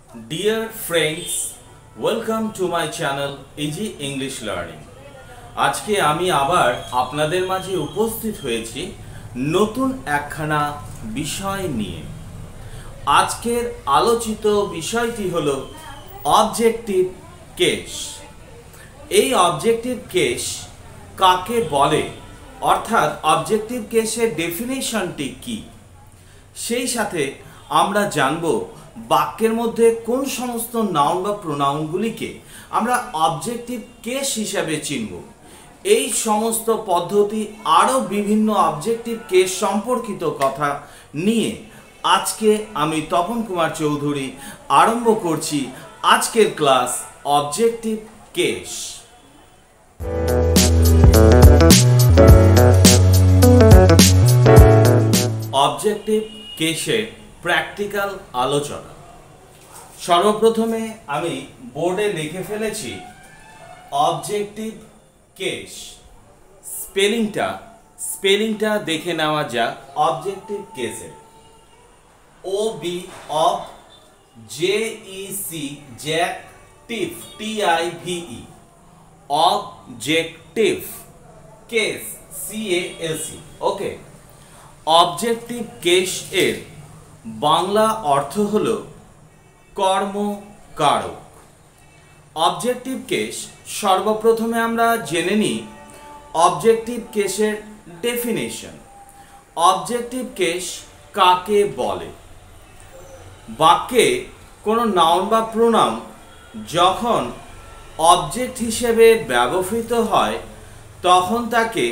Dear friends, welcome to my channel Easy English Learning. আজকে আমি আবার আপনাদের মাঝে উপস্থিত হয়েছি নতুন একখানা বিষয় নিয়ে। আজকের আলোচিত বিষয়টি হলো অবজেক্টিভ কেস। এই অবজেক্টিভ কেস কাকে বলে, অর্থাৎ অবজেক্টিভ কেসের ডেফিনেশনটি কি, সেই সাথে আমরা জানব বাক্যের মধ্যে কোন সমস্ত নাউন বা প্রোনাউনগুলিকে আমরা অবজেক্টিভ কেস হিসাবে চিনব। এই সমস্ত পদ্ধতি আরও বিভিন্ন অবজেক্টিভ কেস সম্পর্কিত কথা নিয়ে আজকে আমি তপন কুমার চৌধুরী আরম্ভ করছি আজকের ক্লাস অবজেক্টিভ কেস। অবজেক্টিভ কেসের প্র্যাকটিক্যাল আলোচনা। সর্বপ্রথমে আমি বোর্ডে লিখে ফেলেছি অবজেক্টিভ কেস। স্পেলিংটা দেখে নেওয়া যাক অবজেক্টিভ কেসের। Of JEC জ্যাকটিভ TIVE objective case CASE। Okay, objective case এর বাংলা অর্থ হলো কর্মকারক। অবজেক্টিভ কেস সর্বপ্রথমে আমরা জেনে নিই অবজেক্টিভ কেসের ডেফিনেশন। অবজেক্টিভ কেস কাকে বলে? বাক্যে কোনো নাউন বা প্রোনাউন যখন অবজেক্ট হিসেবে ব্যবহৃত হয় তখন তাকে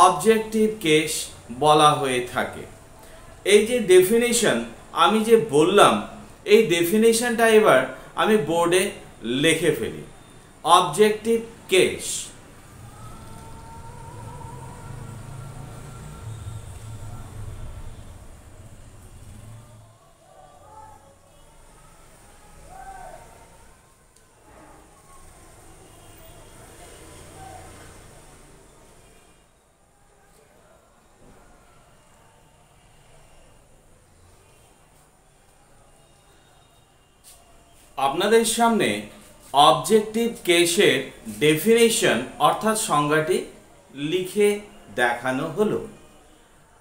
অবজেক্টিভ কেস বলা হয়ে থাকে। এই যে ডেফিনেশন আমি যে বললাম, এই ডেফিনেশনটা এবার আমি বোর্ডে লিখে ফেলি। Objective case. আপনাদের সামনে অবজেক্টিভ কেসের ডেফিনেশন অর্থাৎ সংজ্ঞাটি লিখে দেখানো হলো।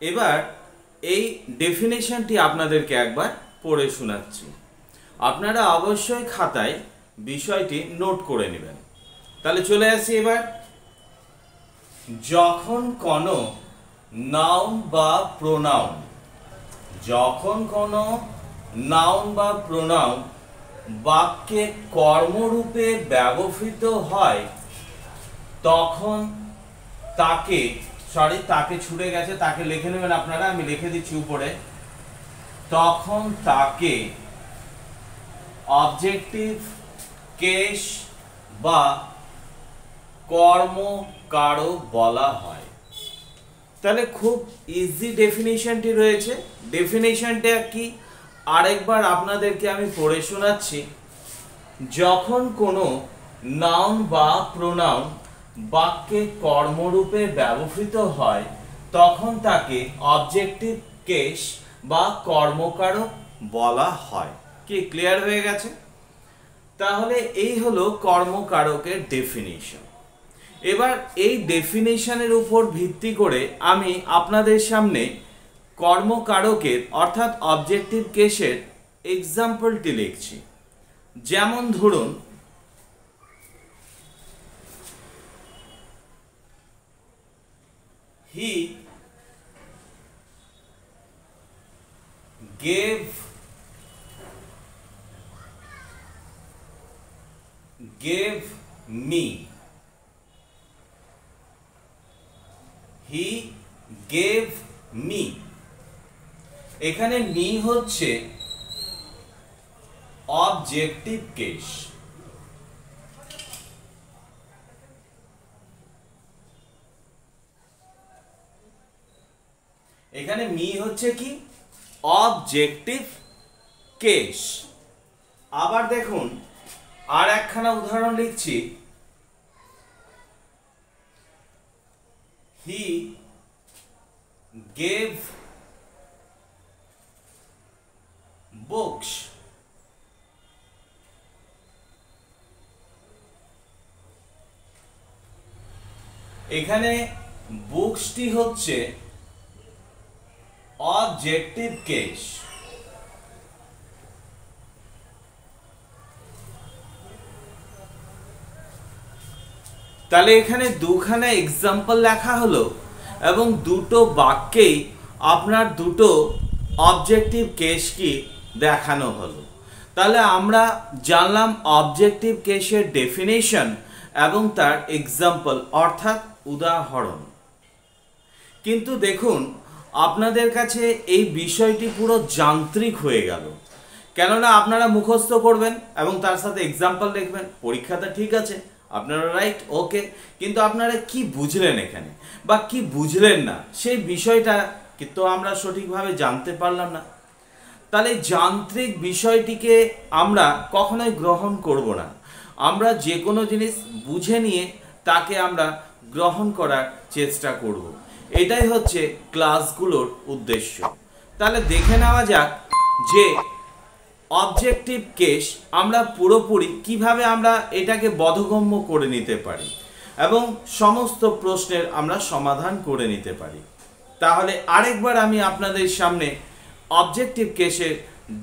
এবার এই ডেফিনেশনটি আপনাদেরকে একবার পড়ে শোনাচ্ছি। আপনারা অবশ্যই খাতায় বিষয়টি নোট করে নেবেন। তাহলে চলে আসি এবার। যখন কোনো নাউন বা প্রোনাউন বাক্যে কর্মরূপে ব্যবহৃত হয় তখন তাকে ছুড়ে গেছে, তাকে লিখে নেবেন আপনারা, আমি লিখে দিচ্ছি উপরে। তখন তাকে অবজেক্টিভ কেস বা কর্মকারক বলা হয়। তাহলে খুব ইজি ডেফিনেশনটি রয়েছে। ডেফিনেশনটা কি আরেকবার আপনাদেরকে আমি পড়ে শোনাচ্ছি। যখন কোনো নাউন বা প্রোনাউন বাক্যে কর্মরূপে ব্যবহৃত হয় তখন তাকে অবজেক্টিভ কেস বা কর্মকারক বলা হয়। কি ক্লিয়ার হয়ে গেছে? তাহলে এই হলো কর্মকারকের ডেফিনেশন। এবার এই ডেফিনেশনের উপর ভিত্তি করে আমি আপনাদের সামনে কর্মকারকের অর্থাৎ অবজেক্টিভ কেসের এক্সাম্পলটি লিখছি। যেমন ধরুন, হি gave me, he gave me। এখানে মি হচ্ছে অবজেক্টিভ কেস। এখানে মি হচ্ছে কি অবজেক্টিভ কেস। আবার দেখুন আর একখানা উদাহরণ লিখছি। হি gave books এখানে বুকসটি হচ্ছে অবজেক্টিভ কেস। তাহলে এখানে দুখানা এক্সাম্পল লেখা হলো এবং দুটো বাক্যেই আপনার দুটো অবজেক্টিভ কেস কি দেখানো হলো। তাহলে আমরা জানলাম অবজেক্টিভ কেসের ডেফিনেশন এবং তার এক্সাম্পল অর্থাৎ উদাহরণ। কিন্তু দেখুন আপনাদের কাছে এই বিষয়টি পুরো যান্ত্রিক হয়ে গেল, কেননা আপনারা মুখস্থ করবেন এবং তার সাথে এক্সাম্পল লিখবেন। পরীক্ষাটা ঠিক আছে, আপনারা রাইট, ওকে, কিন্তু আপনারা কি বুঝলেন এখানে বা কি বুঝলেন না সেই বিষয়টা কিন্তু আমরা সঠিকভাবে জানতে পারলাম না। তাহলে যান্ত্রিক বিষয়টিকে আমরা কখনোই গ্রহণ করব না। আমরা যে কোনো জিনিস বুঝে নিয়ে তাকে আমরা গ্রহণ করার চেষ্টা করব। এটাই হচ্ছে ক্লাসগুলোর উদ্দেশ্য। তাহলে দেখে নেওয়া যাক যে অবজেক্টিভ কেস আমরা পুরোপুরি কিভাবে আমরা এটাকে বোধগম্য করে নিতে পারি এবং সমস্ত প্রশ্নের আমরা সমাধান করে নিতে পারি। তাহলে আরেকবার আমি আপনাদের সামনে অবজেক্টিভ কেসের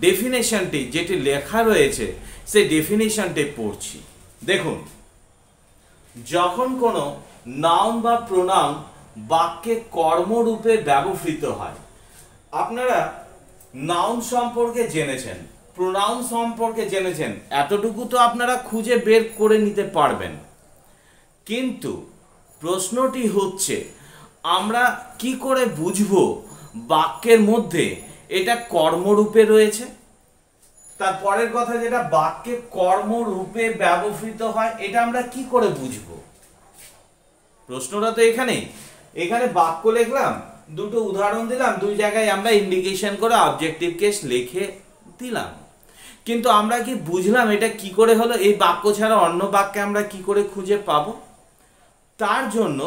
ডেফিনেশনটি যেটি লেখা রয়েছে সেই ডেফিনেশনটি পড়ছি। দেখুন, যখন কোনো নাউন বা প্রোনাউন বাক্যে কর্মরূপে ব্যবহৃত হয়, আপনারা নাউন সম্পর্কে জেনেছেন, প্রোনাউন সম্পর্কে জেনেছেন, এতটুকু তো আপনারা খুঁজে বের করে নিতে পারবেন। কিন্তু প্রশ্নটি হচ্ছে আমরা কি করে বুঝবো বাক্যের মধ্যে এটা কর্মরূপে রয়েছে? তারপরের কথা যেটা বাক্যে কর্মরূপে ব্যবহৃত হয়, এটা আমরা কি করে বুঝবো? প্রশ্নটা তো এখানে বাক্য লিখলাম, দুটো উদাহরণ দিলাম, দুই জায়গায় আমরা ইন্ডিকেশন করে অবজেক্টিভ কেস লিখে দিলাম, কিন্তু আমরা কি বুঝলাম এটা কি করে হলো? এই বাক্য ছাড়া অন্য বাক্যে আমরা কি করে খুঁজে পাবো? তার জন্য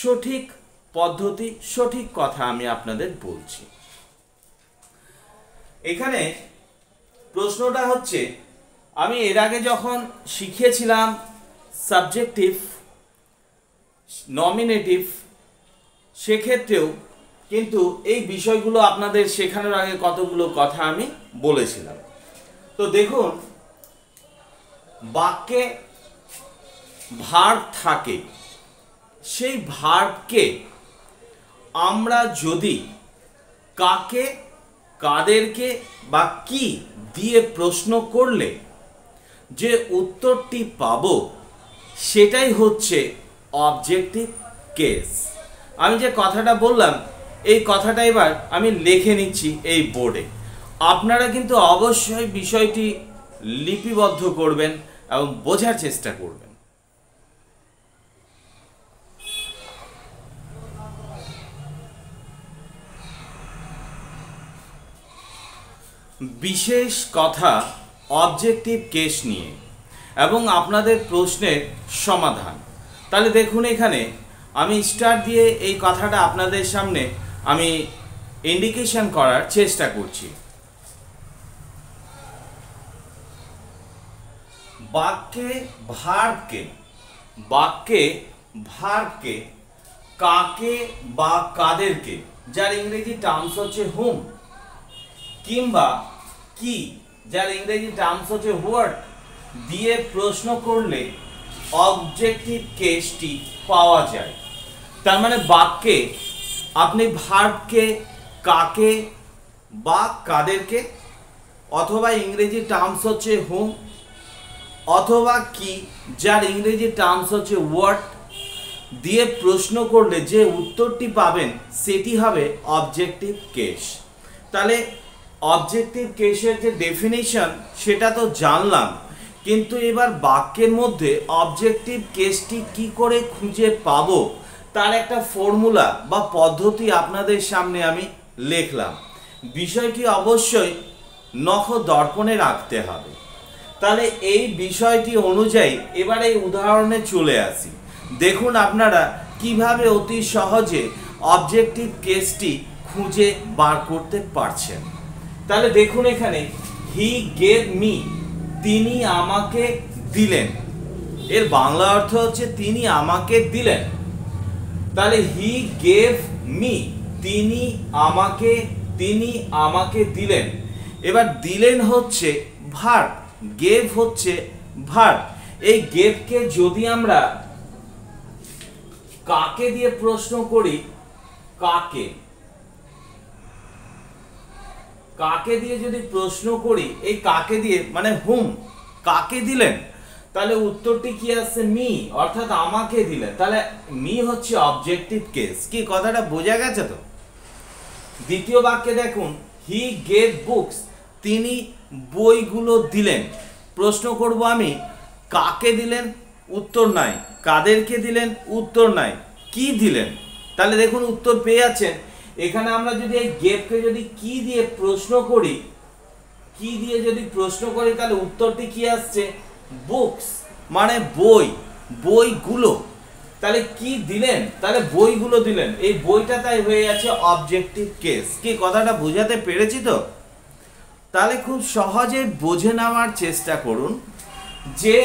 সঠিক পদ্ধতি, সঠিক কথা আমি আপনাদের বলছি। এখানে প্রশ্নটা হচ্ছে, আমি এর আগে যখন শিখিয়েছিলাম সাবজেক্টিভ, নমিনেটিভ, সেক্ষেত্রেও কিন্তু এই বিষয়গুলো আপনাদের শেখানোর আগে কতগুলো কথা আমি বলেছিলাম। তো দেখুন, বাক্যে ভার্ব থাকে, সেই ভার্বকে আমরা যদি কাকে, কাদেরকে বা কি দিয়ে প্রশ্ন করলে যে উত্তরটি পাবো সেটাই হচ্ছে অবজেক্টিভ কেস। আমি যে কথাটা বললাম এই কথাটা এবার আমি লিখে নিচ্ছি এই বোর্ডে। আপনারা কিন্তু অবশ্যই বিষয়টি লিপিবদ্ধ করবেন এবং বোঝার চেষ্টা করবেন। বিশেষ কথা অবজেক্টিভ কেস নিয়ে এবং আপনাদের প্রশ্নের সমাধান। তাহলে দেখুন, এখানে আমি স্টার দিয়ে এই কথাটা আপনাদের সামনে আমি ইন্ডিকেশন করার চেষ্টা করছি। বাক্যে ভার্বকে কাকে বা কাদেরকে, যার ইংরেজি টার্মস হচ্ছে হুম, কিংবা কি, যার ইংরেজি টার্মস হচ্ছে হোয়াট, দিয়ে প্রশ্ন করলে অবজেক্টিভ কেসটি পাওয়া যায়। তার মানে বাক্যে আপনি ভার্বকে কাকে বা কাদেরকে, অথবা ইংরেজি টার্মস হচ্ছে হুম, অথবা কি, যার ইংরেজি টার্মস হচ্ছে হোয়াট, দিয়ে প্রশ্ন করলে যে উত্তরটি পাবেন সেটি হবে অবজেক্টিভ কেস। তাহলে অবজেক্টিভ কেসের যে ডেফিনিশন সেটা তো জানলাম, কিন্তু এবার বাক্যের মধ্যে অবজেক্টিভ কেসটি কি করে খুঁজে পাবো তার একটা ফর্মুলা বা পদ্ধতি আপনাদের সামনে আমি লিখলাম। বিষয়টি অবশ্যই নখ দর্পণে রাখতে হবে। তাহলে এই বিষয়টি অনুযায়ী এবার এই উদাহরণে চলে আসি। দেখুন আপনারা কিভাবে অতি সহজে অবজেক্টিভ কেসটি খুঁজে বার করতে পারছেন। তাহলে দেখুন, এখানে হি গেভ মি, তিনি আমাকে দিলেন, এর বাংলা অর্থ হচ্ছে তিনি আমাকে দিলেন। তাহলে হি গেভ মি, তিনি আমাকে দিলেন। এবার দিলেন হচ্ছে ভার্ব, গেভ হচ্ছে ভার্ব। এই গেভকে যদি আমরা কাকে দিয়ে প্রশ্ন করি, কাকে দিয়ে যদি প্রশ্ন করি, এই কাকে দিয়ে মানে হুম, কাকে দিলেন, তাহলে উত্তরটি কি আসছে? মি, অর্থাৎ আমাকে দিলেন। তাহলে মি হচ্ছে অবজেক্টিভ কেস। কি কথাটা বোঝা গেছে তো? দ্বিতীয় বাক্যে দেখুন, হি গেভ বুকস, তিনি বইগুলো দিলেন। প্রশ্ন করব আমি, কাকে দিলেন? উত্তর নাই। কাদেরকে দিলেন? উত্তর নাই। কি দিলেন? তাহলে দেখুন উত্তর পেয়ে যাচ্ছেন। এখানে আমরা যদি এই গেভকে যদি কি দিয়ে প্রশ্ন করি, তাহলে উত্তরটি কি আসছে? বুকস, মানে বই, বইগুলো। তাহলে কি দিলেন? তাহলে বইগুলো দিলেন। এই বইটা তাই হয়ে যাচ্ছে অবজেক্টিভ কেস। কি কথাটা বোঝাতে পেরেছি তো? তাহলে খুব সহজে বুঝে নেওয়ার চেষ্টা করুন যে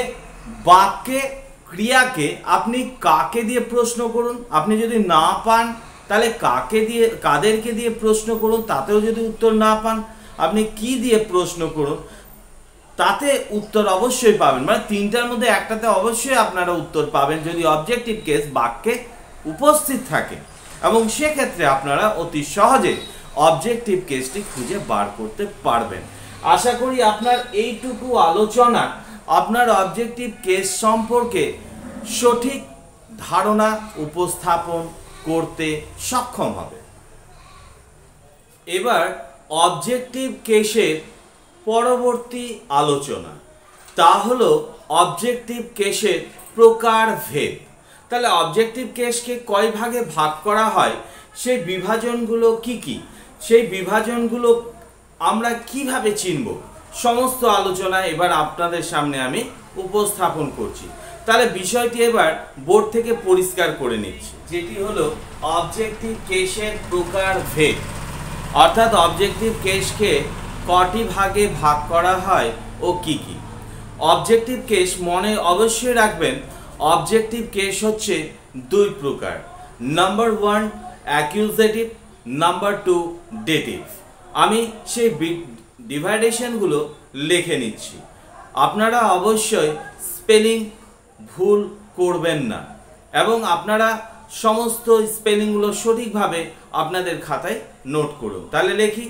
বাক্যে ক্রিয়াকে আপনি কাকে দিয়ে প্রশ্ন করুন, আপনি যদি না পান তাহলে কাদেরকে দিয়ে প্রশ্ন করুন, তাতেও যদি উত্তর না পান আপনি কি দিয়ে প্রশ্ন করুন, তাতে উত্তর অবশ্যই পাবেন। মানে তিনটার মধ্যে একটাতে অবশ্যই আপনারা উত্তর পাবেন যদি অবজেক্টিভ কেস বাক্যে উপস্থিত থাকে, এবং সেক্ষেত্রে আপনারা অতি সহজে অবজেক্টিভ কেসটি খুঁজে বার করতে পারবেন। আশা করি আপনার এইটুকু আলোচনা আপনার অবজেক্টিভ কেস সম্পর্কে সঠিক ধারণা উপস্থাপন করতে সক্ষম হবে। এবার অবজেক্টিভ কেসের পরবর্তী আলোচনা, তা হলো অবজেক্টিভ কেসের প্রকারভেদ। তাহলে অবজেক্টিভ কেসকে কয় ভাগে ভাগ করা হয়, সেই বিভাজনগুলো কি কি, সেই বিভাজনগুলো আমরা কিভাবে চিনব, সমস্ত আলোচনা এবার আপনাদের সামনে আমি উপস্থাপন করছি। তাহলে বিষয়টি এবার বোর্ড থেকে পরিষ্কার করে নিচ্ছি, যেটি হলো অবজেক্টিভ কেসের প্রকারভেদ। অর্থাৎ অবজেক্টিভ কেসকে কটি ভাগে ভাগ করা হয় ও কি কি। অবজেক্টিভ কেস মনে অবশ্যই রাখবেন, অবজেক্টিভ কেস হচ্ছে দুই প্রকার। Number 1 accusative, number 2 dative. আমি সেই ডিভাইডেশনগুলো লিখে নিচ্ছি, আপনারা অবশ্যই স্পেলিং ভুল করবেন না, এবং আপনারা সমস্ত স্পেলিংগুলো সঠিকভাবে আপনাদের খাতায় নোট করুন। তাহলে লিখি,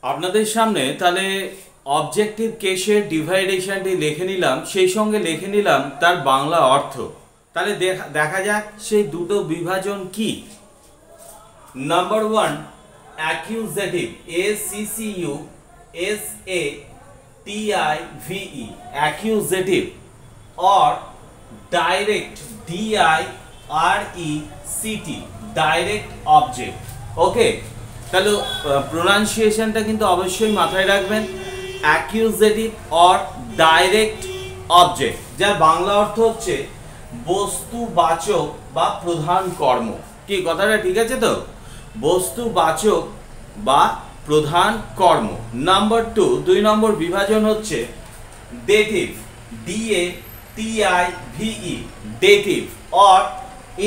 আপনাদের সামনে তাহলে অবজেক্টিভ কেসের ডিভাইডেশনটি লিখে নিলাম, সেই সঙ্গে লিখে নিলাম তার বাংলা অর্থ। তাহলে দেখা যাক সেই দুটো বিভাজন কি। Number 1 accusative, ACCUSATIVE, accusative, or direct, DIRECT, direct object. Okay, তাহলে প্রোনাউন্সিয়েশনটা কিন্তু অবশ্যই মাথায় রাখবেন, অ্যাকিউজেটিভ অর ডাইরেক্ট অবজেক্ট, যার বাংলা অর্থ হচ্ছে বস্তুবাচক বা প্রধান কর্ম। কি কথাটা ঠিক আছে তো? বস্তুবাচক বা প্রধান কর্ম। নাম্বার 2, 2 নম্বর বিভাজন হচ্ছে dative, DATIVE, dative, or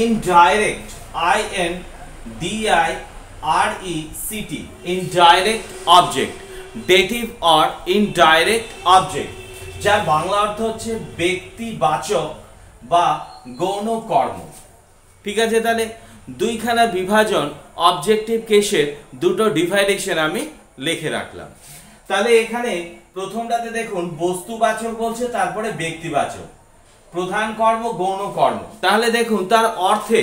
indirect, INDIRECT, indirect object. Dative or indirect object, যার বাংলা অর্থ হচ্ছে ব্যক্তিবাচক বা গৌণ কর্ম। ঠিক আছে, তাহলে দুইখানা বিভাজন অবজেক্টিভ কেসের দুটো ডিভাইডেশন আমি লিখে রাখলাম। তাহলে এখানে প্রথমটাতে দেখুন বস্তুবাচক বলছে, তারপরে ব্যক্তিবাচক, প্রধান কর্ম, গৌণ কর্ম। তাহলে দেখুন তার অর্থে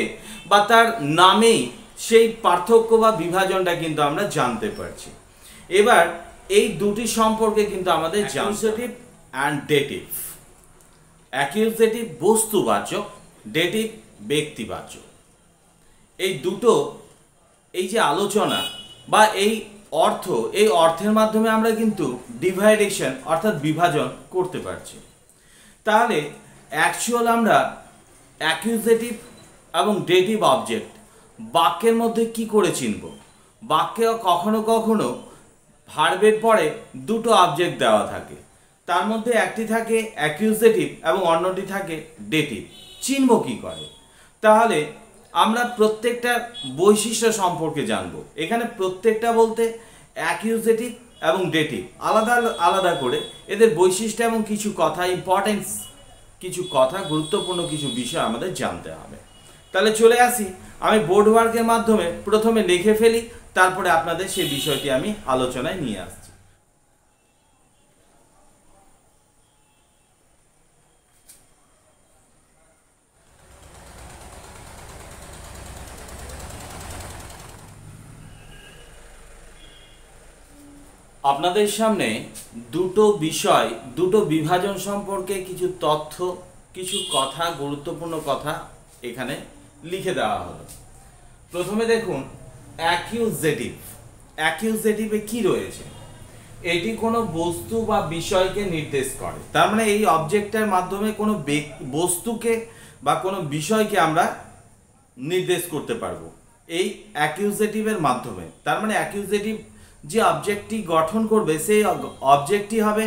বা তার নামেই সেই পার্থক্য বা বিভাজনটা কিন্তু আমরা জানতে পারছি। এবার এই দুটি সম্পর্কে কিন্তু আমাদের অ্যাকিউজেটিভ অ্যান্ড ডেটিভ। অ্যাকিউজেটিভ বস্তুবাচক, ডেটিভ ব্যক্তিবাচক। এই দুটো, এই যে আলোচনা বা এই অর্থ, এই অর্থের মাধ্যমে আমরা কিন্তু ডিভাইডেশন অর্থাৎ বিভাজন করতে পারছি। তাহলে অ্যাকচুয়াল আমরা অ্যাকিউজেটিভ এবং ডেটিভ অবজেক্ট বাক্যের মধ্যে কি করে চিনব? বাক্যে কখনো কখনো ভার্বের পরে দুটো অবজেক্ট দেওয়া থাকে, তার মধ্যে একটি থাকে অ্যাকিউজেটিভ এবং অন্যটি থাকে ডেটিভ। চিনব কি করে? তাহলে আমরা প্রত্যেকটার বৈশিষ্ট্য সম্পর্কে জানব। এখানে প্রত্যেকটা বলতে অ্যাকিউজেটিভ এবং ডেটিভ আলাদা আলাদা করে এদের বৈশিষ্ট্য এবং কিছু কথা ইম্পর্টেন্স, কিছু কথা গুরুত্বপূর্ণ কিছু বিষয় আমাদের জানতে হবে। তাহলে চলে আসি, আমি বোর্ড ওয়ার্কের মাধ্যমে প্রথমে লিখে ফেলি, তারপরে আপনাদের সেই বিষয়টি আমি আলোচনায় নিয়ে আসছি। আপনাদের সামনে দুটো বিষয়, দুটো বিভাজন সম্পর্কে কিছু তথ্য, কিছু কথা, গুরুত্বপূর্ণ কথা এখানে লিখে দেওয়া হলো। প্রথমে দেখুন অ্যাকিউজেটিভ। অ্যাকিউজেটিভে কি রয়েছে? এটি কোনো বস্তু বা বিষয়কে নির্দেশ করে। তার মানে এই অবজেক্টের মাধ্যমে কোনো বস্তুকে বা কোনো বিষয়কে আমরা নির্দেশ করতে পারবো এই অ্যাকিউজেটিভের মাধ্যমে। তার মানে অ্যাকিউজেটিভ যে অবজেক্টটি গঠন করবে সেই অবজেক্টটি হবে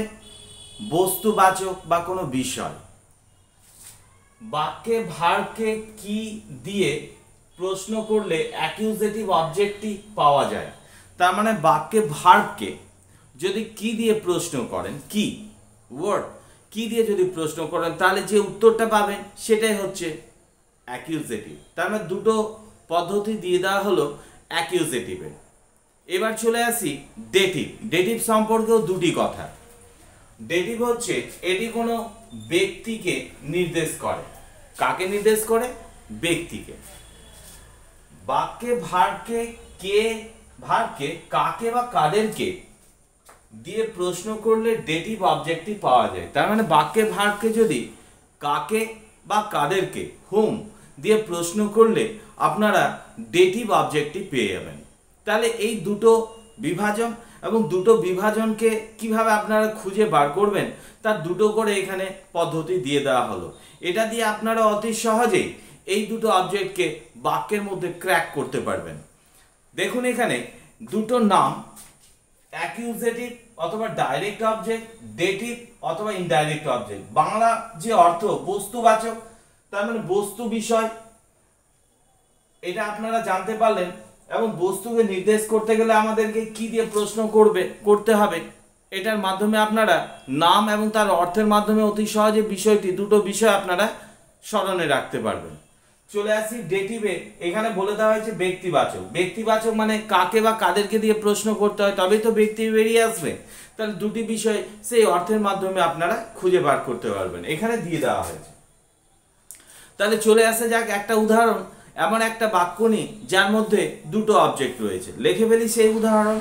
বস্তুবাচক বা কোনো বিষয়। বাক্যে ভার্বকে কি দিয়ে প্রশ্ন করলে অ্যাকিউজেটিভ অবজেক্টটি পাওয়া যায়? তার মানে বাক্যে ভার্বকে যদি কি দিয়ে প্রশ্ন করেন, কি ওয়ার্ড কি দিয়ে যদি প্রশ্ন করেন, তাহলে যে উত্তরটা পাবেন সেটাই হচ্ছে অ্যাকিউজেটিভ। তার মানে দুটো পদ্ধতি দিয়ে দেওয়া হলো অ্যাকিউজেটিভের। এবার চলে আসি ডেটিভ। ডেটিভ সম্পর্কেও দুটি কথা। ডেটিভ হচ্ছে এটি কোনো ব্যক্তিকে নির্দেশ করে। কাকে নির্দেশ করে? ব্যক্তিকে। বাক্যে ভার্বকে কাকে বা কাদেরকে দিয়ে প্রশ্ন করলে ডেটিভ অবজেক্টটি পাওয়া যায়। তার মানে বাক্যে ভার্বকে যদি কাকে বা কাদেরকে, হুম দিয়ে প্রশ্ন করলে আপনারা ডেটিভ অবজেক্টটি পেয়ে যাবেন। তাহলে এই দুটো বিভাজন এবং দুটো বিভাজনকে কিভাবে আপনারা খুঁজে বার করবেন তার দুটো করে এখানে পদ্ধতি দিয়ে দেওয়া হলো। এটা দিয়ে আপনারা অতি সহজেই এই দুটো অবজেক্টকে বাক্যের মধ্যে ক্র্যাক করতে পারবেন। দেখুন এখানে দুটো নাম, অ্যাকিউজেটিভ অথবা ডাইরেক্ট অবজেক্ট, ডেটিভ অথবা ইনডাইরেক্ট অবজেক্ট। বাংলা যে অর্থ বস্তুবাচক, তার মানে বস্তু বিষয়, এটা আপনারা জানতে পারলেন। এবং বস্তুকে নির্দেশ করতে গেলে আমাদেরকে কি দিয়ে প্রশ্ন করতে হবে, এটার মাধ্যমে আপনারা নাম এবং তার অর্থের মাধ্যমে অতি সহজে বিষয়টি, দুটো বিষয় আপনারা স্মরণে রাখতে পারবেন। চলে আসি ডেটিভে। এখানে বলে দেওয়া হয়েছে ব্যক্তিবাচক। ব্যক্তিবাচক মানে কাকে বা কাদেরকে দিয়ে প্রশ্ন করতে হয়, তবেই তো ব্যক্তি বেরিয়ে আসবে। তাহলে দুটি বিষয় সেই অর্থের মাধ্যমে আপনারা খুঁজে বার করতে পারবেন, এখানে দিয়ে দেওয়া হয়েছে। তাহলে চলে আসা যাক একটা উদাহরণ, এমন একটা বাক্য নিই যার মধ্যে দুটো অবজেক্ট রয়েছে। লিখে ফেলি সেই উদাহরণ।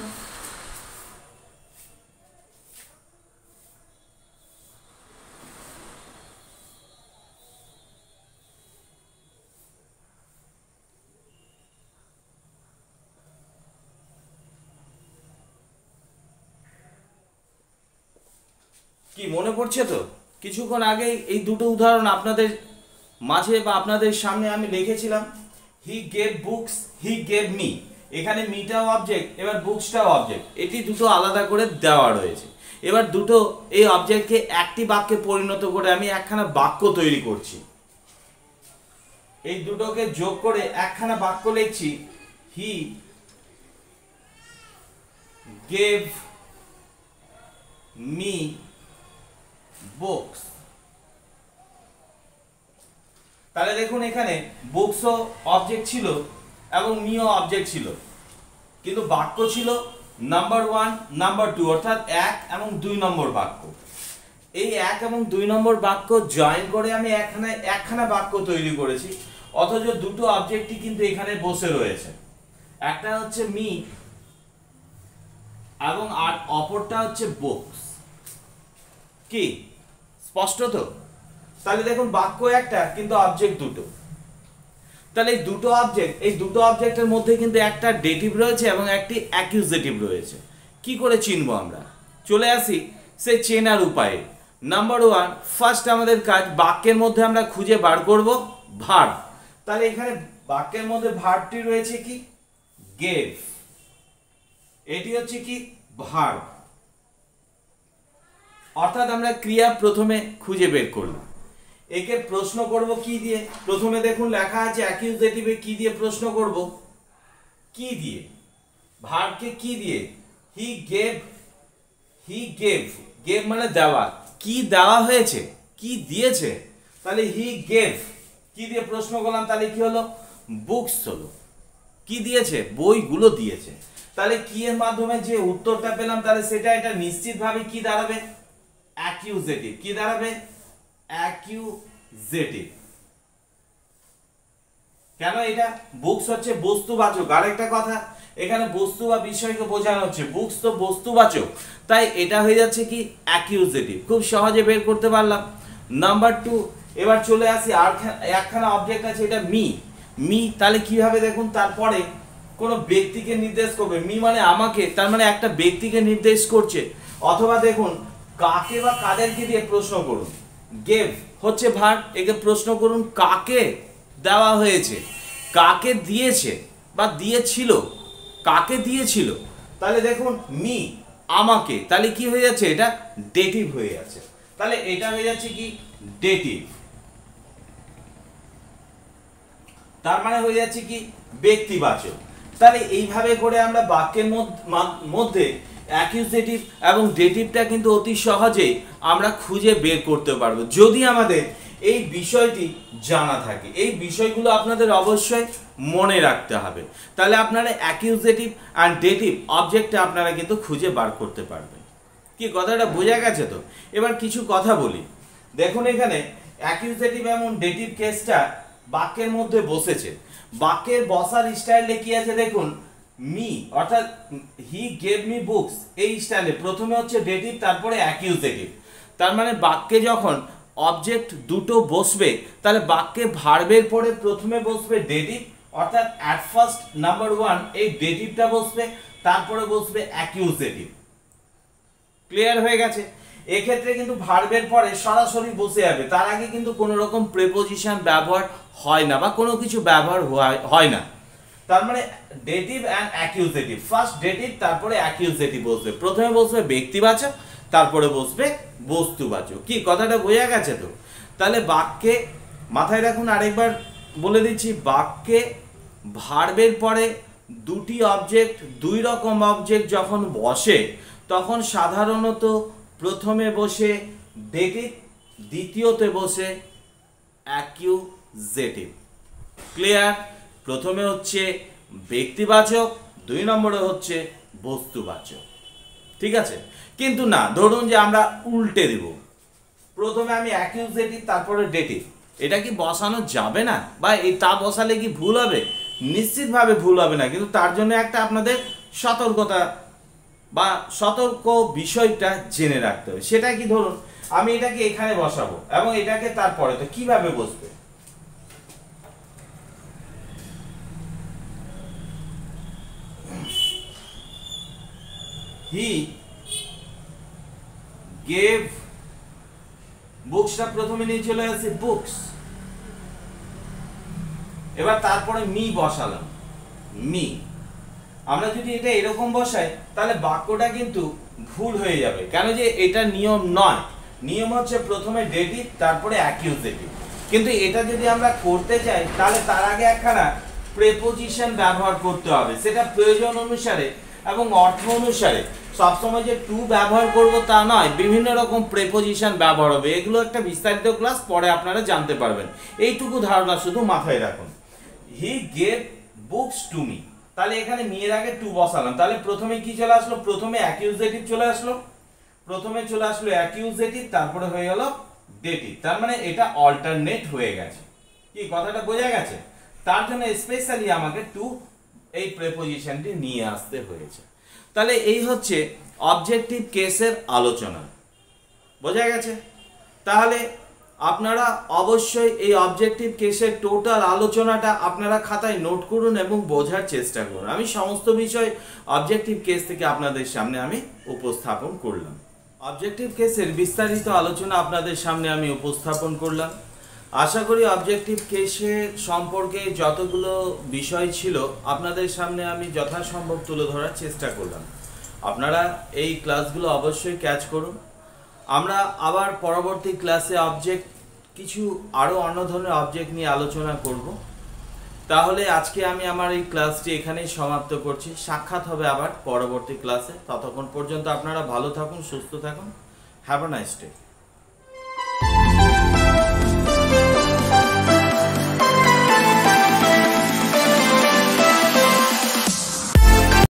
কি মনে পড়ছে তো? কিছুক্ষণ আগেই এই দুটো উদাহরণ আপনাদের মাঝে বা আপনাদের সামনে আমি লিখেছিলাম। He gave books, he gave me. এখানে মিটাও অবজেক্ট, এবার বুকসটাও অবজেক্ট। এটি দুটো আলাদা করে দেওয়া রয়েছে। এবার দুটো এই অবজেক্টকে একটি বাক্যে পরিণত করে আমি একখানা বাক্য তৈরি করছি। এই দুটোকে যোগ করে একখানা বাক্য লিখছি। He gave me books. তাহলে দেখুন এখানে বুকসও অবজেক্ট ছিল এবং মিও অবজেক্ট ছিল, কিন্তু বাক্য ছিল নাম্বার 1 নাম্বার 2, অর্থাৎ 1 এবং 2 নম্বর বাক্য। এই 1 এবং 2 নম্বর বাক্য জয়েন করে আমি একখানা বাক্য তৈরি করেছি, অথচ দুটো অবজেক্টই কিন্তু এখানে বসে রয়েছে। একটা হচ্ছে মি এবং আর অপরটা হচ্ছে বুকস। কি স্পষ্ট তো? তাহলে দেখুন বাক্য একটা কিন্তু অবজেক্ট দুটো। তাহলে এই দুটো অবজেক্টের মধ্যে কিন্তু একটা ডেটিভ রয়েছে এবং একটি অ্যাকিউজেটিভ রয়েছে। কি করে চিনবো আমরা? চলে আসি সেই চেনার উপায়ে। নাম্বার 1, ফার্স্ট আমাদের কাজ, বাক্যের মধ্যে আমরা খুঁজে বার করব ভার্ব। তাহলে এখানে বাক্যের মধ্যে ভার্বটি রয়েছে কি? গেভ। এটি হচ্ছে কি? ভার্ব, অর্থাৎ আমরা ক্রিয়া প্রথমে খুঁজে বের করলাম। একে প্রশ্ন করব কি দিয়ে? প্রথমে দেখুন লেখা আছে অ্যাকিউজেটিভে কি দিয়ে প্রশ্ন করব? কি দিয়ে? ভার্বকে কি দিয়ে? He gave, he gave, gave মানে দেওয়া। কি দেওয়া হয়েছে? কি দিয়েছে? তাহলে হি গেভ, কি দিয়ে প্রশ্ন করলাম, তাহলে কি হলো? বুকস হলো। কি দিয়েছে? বইগুলো দিয়েছে। তাহলে কি এর মাধ্যমে যে উত্তরটা পেলাম, তাহলে সেটা এটা নিশ্চিতভাবে কি দাঁড়াবে? অ্যাকিউজেটিভ। কি দাঁড়াবে? অ্যাকিউজেটিভ। কেন? এটা বুকস হচ্ছে বস্তুবাচক। আরেকটা কথা, এখানে বস্তু বা বিষয়কে বোঝানো হচ্ছে, বুকস তো বস্তুবাচক, তাই এটা হয়ে যাচ্ছে কি? অ্যাকিউজেটিভ। খুব সহজে বের করতে পারলাম। নাম্বার 2, এবার চলে আসি আর একখানা অবজেক্ট আছে, এটা মি। মি, তাহলে কিভাবে দেখুন, তারপরে কোনো ব্যক্তিকে নির্দেশ করবে। মি মানে আমাকে, তার মানে একটা ব্যক্তিকে নির্দেশ করছে। অথবা দেখুন কাকে বা কাদেরকে দিয়ে প্রশ্ন করুন। গেভ হচ্ছে ভার্ব, একে প্রশ্ন করুন কাকে দেওয়া হয়েছে, কাকে দিয়েছে বা দিয়েছিল, কাকে দিয়েছিল। তাহলে দেখুন মি, আমাকে, তাহলে কি হয়ে যাচ্ছে? এটা ডেটিভ হয়ে যাচ্ছে। তাহলে এটা হয়ে যাচ্ছে কি? ডেটিভ। তার মানে হয়ে যাচ্ছে কি? ব্যক্তিবাচক। তাহলে এইভাবে করে আমরা বাক্যের মধ্যে অ্যাকিউজেটিভ এবং ডেটিভটা কিন্তু অতি সহজেই আমরা খুঁজে বের করতে পারবো, যদি আমাদের এই বিষয়টি জানা থাকে। এই বিষয়গুলো আপনাদের অবশ্যই মনে রাখতে হবে, তাহলে আপনারা অ্যাকিউজেটিভ অ্যান্ড ডেটিভ অবজেক্টটা আপনারা কিন্তু খুঁজে বার করতে পারবেন। কি কথাটা বোঝা গেছে তো? এবার কিছু কথা বলি। দেখুন এখানে অ্যাকিউজেটিভ এবং ডেটিভ কেসটা বাক্যের মধ্যে বসেছে। বাক্যের বসার স্টাইলে কি আছে দেখুন, মি অর্থাৎ হি গেভ মি বুকস, এই স্টাইলে প্রথমে হচ্ছে ডেটিভ, তারপরে অ্যাকিউজেটিভ। তার মানে বাক্যে যখন অবজেক্ট দুটো বসবে, তাহলে বাক্যে ভার্বের পরে প্রথমে বসবে ডেটিভ, অর্থাৎ অ্যাট ফার্স্ট নাম্বার 1 এই ডেটিভটা বসবে, তারপরে বসবে অ্যাকিউজেটিভ। ক্লিয়ার হয়ে গেছে? এক্ষেত্রে কিন্তু ভার্বের পরে সরাসরি বসে যাবে, তার আগে কিন্তু কোনো রকম প্রিপোজিশন ব্যবহার হয় না বা কোনো কিছু ব্যবহার হয় না। তার মানে dative and accusative, first dative তারপরে অ্যাকিউজেটিভ বসবে। প্রথমে বসবে ব্যক্তিবাচক, তারপরে বসবে বস্তুবাচক। কি কথাটা বোঝা গেছে তো? তাহলে বাক্যে মাথায় রাখুন, আরেকবার বলে দিচ্ছি, বাক্যে ভার্বের পরে দুটি অবজেক্ট, দুই রকম অবজেক্ট যখন বসে, তখন সাধারণত প্রথমে বসে ডেটিভ, দ্বিতীয়তে বসে অ্যাকিউজেটিভ। ক্লিয়ার? প্রথমে হচ্ছে ব্যক্তিবাচক, 2 নম্বরে হচ্ছে বস্তুবাচক। ঠিক আছে? কিন্তু না, ধরুন যে আমরা উল্টে দেব, প্রথমে আমি অ্যাকিউজেটিভ তারপরে ডেটিভ, এটা কি বসানো যাবে না? বা এই তা বসালে কি ভুল হবে? নিশ্চিতভাবে ভুল হবে না, কিন্তু তার জন্য একটা আপনাদের সতর্কতা বা সতর্ক বিষয়টা জেনে রাখতে হবে। সেটা কি, ধরুন আমি এটাকে এখানে বসাবো এবং এটাকে তারপরে, তো কিভাবে বসবে? হি গেভ বুকসটা প্রথমে নিয়ে চলে আসে বুকস, এবার তারপরে মি বসালাম, মি। আমরা যদি এটা এরকম বসাই তাহলে বাক্যটা কিন্তু ভুল হয়ে যাবে। কেন? যে এটা নিয়ম নয়। নিয়ম হচ্ছে প্রথমে ডেটিভ তারপরে অ্যাকিউজেটিভ। কিন্তু এটা যদি আমরা করতে চাই তাহলে তার আগে একখানা প্রেপোজিশন ব্যবহার করতে হবে, সেটা প্রয়োজন অনুসারে এবং অর্থ অনুসারে। সবসময় যে টু ব্যবহার করব তা নয়, বিভিন্ন রকম প্রেপোজিশন ব্যবহার হবে। এগুলো একটা বিস্তারিত ক্লাস, পরে আপনারা জানতে পারবেন। এইটুকু ধারণা শুধু মাথায় রাখুন। He gave books to me, তাহলে এখানে মি এর আগে টু বসালাম, তাহলে প্রথমে কি চলে আসলো? প্রথমে অ্যাকিউজেটিভ চলে আসলো, প্রথমে চলে আসলো অ্যাকিউজেটিভ, তারপরে হয়ে গেল ডেটিভ। তার মানে এটা অল্টারনেট হয়ে গেছে। কি কথাটা বোঝা গেছে? তার জন্য স্পেশালি আমাকে টু এই প্রেপোজিশনটি নিয়ে আসতে হয়েছে। তাহলে এই হচ্ছে অবজেক্টিভ কেসের আলোচনা। বোঝা গেছে? তাহলে আপনারা অবশ্যই এই অবজেক্টিভ কেসের টোটাল আলোচনাটা আপনারা খাতায় নোট করুন এবং বোঝার চেষ্টা করুন। আমি সমস্ত বিষয় অবজেক্টিভ কেস থেকে আপনাদের সামনে আমি উপস্থাপন করলাম। অবজেক্টিভ কেসের বিস্তারিত আলোচনা আপনাদের সামনে আমি উপস্থাপন করলাম। আশা করি অবজেক্টিভ কেসের সম্পর্কে যতগুলো বিষয় ছিল আপনাদের সামনে আমি যথাসম্ভব তুলে ধরার চেষ্টা করলাম। আপনারা এই ক্লাসগুলো অবশ্যই ক্যাচ করুন। আমরা আবার পরবর্তী ক্লাসে অবজেক্ট কিছু আরও অন্য ধরনের অবজেক্ট নিয়ে আলোচনা করব। তাহলে আজকে আমি আমার এই ক্লাসটি এখানেই সমাপ্ত করছি। সাক্ষাৎ হবে আবার পরবর্তী ক্লাসে। ততক্ষণ পর্যন্ত আপনারা ভালো থাকুন, সুস্থ থাকুন। Have a nice day.